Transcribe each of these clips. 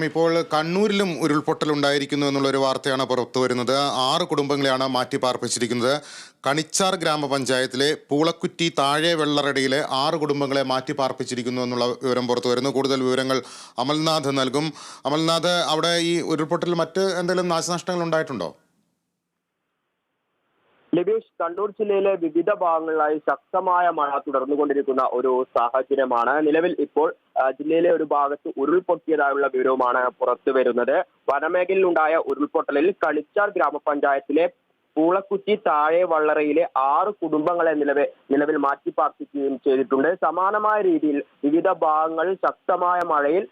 ഇപ്പോൾ കണ്ണൂരിലും ഉരുൾപൊട്ടൽ ഉണ്ടായിരിക്കുന്നു എന്നുള്ളൊരു വാർത്തയാണ് പുറത്തു വരുന്നത്. 6 കുടുംബങ്ങളെയാണ് മാറ്റി പാർപ്പിച്ചിരിക്കുന്നത്. കണിച്ചാർ ഗ്രാമപഞ്ചായത്തിലെ പൂളക്കുറ്റി താഴെ വെള്ളറടിയിലെ 6 കുടുംബങ്ങളെ മാറ്റി പാർപ്പിച്ചിരിക്കുന്നു എന്നുള്ള വിവരം പുറത്തു വരുന്നു. കൂടുതൽ വിവരങ്ങൾ അമൽനാഥ് നൽകും. അമൽനാഥ്, അവിടെ ഈ ഉരുൾപൊട്ടൽ മറ്റ് എന്തെങ്കിലും നാശനഷ്ടങ്ങൾ ഉണ്ടായിട്ടുണ്ടോ? ലിബീഷ്, കണ്ണൂർ ജില്ലയിലെ വിവിധ ഭാഗങ്ങളിലായി ശക്തമായ മഴ തുടർന്നുകൊണ്ടിരിക്കുന്ന ഒരു സാഹചര്യമാണ്. നിലവിൽ ഇപ്പോൾ ജില്ലയിലെ ഒരു ഭാഗത്ത് ഉരുൾപൊട്ടിയതായുള്ള വിവരവുമാണ് പുറത്തു വരുന്നത്. വനമേഖലയിലുണ്ടായ ഉരുൾപൊട്ടലിൽ കണിച്ചാർ ഗ്രാമപഞ്ചായത്തിലെ പൂളക്കുറ്റി താഴെ വള്ളറയിലെ 6 കുടുംബങ്ങളെ നിലവിൽ മാറ്റിപ്പാർപ്പിക്കുകയും ചെയ്തിട്ടുണ്ട്. സമാനമായ രീതിയിൽ വിവിധ ഭാഗങ്ങളിൽ ശക്തമായ മഴയിൽ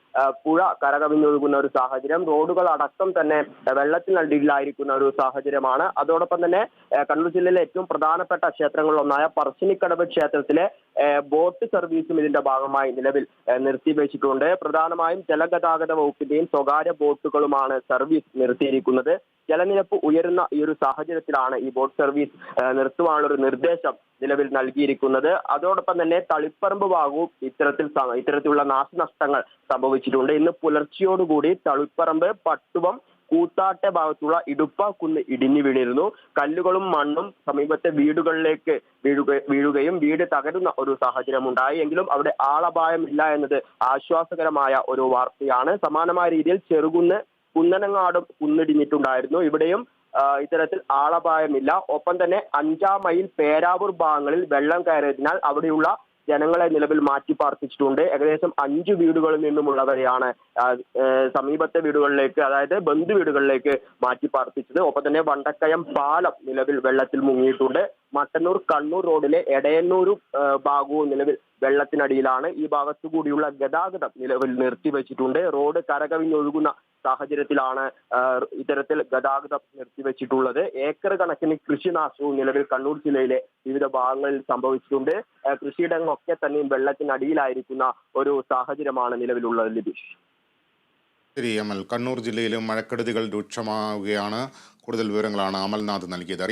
പുഴ കരകവിഞ്ഞൊഴുകുന്ന ഒരു സാഹചര്യം, റോഡുകൾ അടക്കം തന്നെ വെള്ളത്തിനടിയിലായിരിക്കുന്ന ഒരു സാഹചര്യമാണ്. അതോടൊപ്പം തന്നെ കണ്ണൂർ ജില്ലയിലെ ഏറ്റവും പ്രധാനപ്പെട്ട ക്ഷേത്രങ്ങളിലൊന്നായ പറശ്ശിനിക്കടവ് ക്ഷേത്രത്തിലെ ബോട്ട് സർവീസും ഇതിന്റെ ഭാഗമായി നിലവിൽ നിർത്തിവെച്ചിട്ടുണ്ട്. പ്രധാനമായും ജലഗതാഗത വകുപ്പിന്റെയും സ്വകാര്യ ബോട്ടുകളുമാണ് സർവീസ് നിർത്തിയിരിക്കുന്നത്. ജലനിരപ്പ് ഉയരുന്ന ഈ ഒരു സാഹചര്യത്തിലാണ് ഈ ബോട്ട് സർവീസ് നിർത്തുവാനുള്ള ഒരു നിർദ്ദേശം നിലവിൽ നൽകിയിരിക്കുന്നത്. അതോടൊപ്പം തന്നെ തളിപ്പറമ്പ് ഭാഗവും ഇത്തരത്തിലുള്ള നാശനഷ്ടങ്ങൾ സംഭവിച്ചിട്ടുണ്ട്. ഇന്ന് പുലർച്ചയോടുകൂടി തളിപ്പറമ്പ്, പട്ടുവം, കൂത്താട്ടെ ഭാഗത്തുള്ള ഇടുപ്പ കുന്ന് ഇടിഞ്ഞു വീണിരുന്നു. കല്ലുകളും മണ്ണും സമീപത്തെ വീടുകളിലേക്ക് വീഴുകയും വീട് തകരുന്ന ഒരു സാഹചര്യം ഉണ്ടായി. എങ്കിലും അവിടെ ആളപായമില്ല എന്നത് ആശ്വാസകരമായ ഒരു വാർത്തയാണ്. സമാനമായ രീതിയിൽ ചെറുകുന്ന്, കുന്നനങ്ങാടും കുന്നിടിഞ്ഞിട്ടുണ്ടായിരുന്നു. ഇവിടെയും ഇത്തരത്തിൽ ആളപായമില്ല. ഒപ്പം തന്നെ 5-ാം മൈൽ പേരാവൂർ ഭാഗങ്ങളിൽ വെള്ളം കയറിയതിനാൽ അവിടെയുള്ള ജനങ്ങളെ നിലവിൽ മാറ്റി പാർപ്പിച്ചിട്ടുണ്ട്. ഏകദേശം 5 വീടുകളിൽ നിന്നുമുള്ളവരെയാണ് സമീപത്തെ വീടുകളിലേക്ക്, അതായത് ബന്ധു വീടുകളിലേക്ക് മാറ്റി പാർപ്പിച്ചത്. ഒപ്പം തന്നെ വണ്ടക്കയം പാലം നിലവിൽ വെള്ളത്തിൽ മുങ്ങിയിട്ടുണ്ട്. മട്ടന്നൂർ കണ്ണൂർ റോഡിലെ എടയന്നൂർ ഭാഗവും നിലവിൽ വെള്ളത്തിനടിയിലാണ്. ഈ ഭാഗത്തു കൂടിയുള്ള ഗതാഗതം നിലവിൽ നിർത്തിവെച്ചിട്ടുണ്ട്. റോഡ് കരകവിഞ്ഞൊഴുകുന്ന സാഹചര്യത്തിലാണ് ഇത്തരത്തിൽ ഗതാഗതം നിർത്തിവെച്ചിട്ടുള്ളത്. ഏക്കർ കണക്കിന് കൃഷിനാശവും നിലവിൽ കണ്ണൂർ ജില്ലയിലെ വിവിധ ഭാഗങ്ങളിൽ സംഭവിച്ചിട്ടുണ്ട്. കൃഷിയിടങ്ങളൊക്കെ തന്നെയും വെള്ളത്തിനടിയിലായിരിക്കുന്ന ഒരു സാഹചര്യമാണ് നിലവിലുള്ളത്. ലിബീഷ്, ശരി അമൽ. കണ്ണൂർ ജില്ലയിലും മഴക്കെടുതികൾ രൂക്ഷമാവുകയാണ്. കൂടുതൽ വിവരങ്ങളാണ് അമൽനാഥ് നൽകിയത്.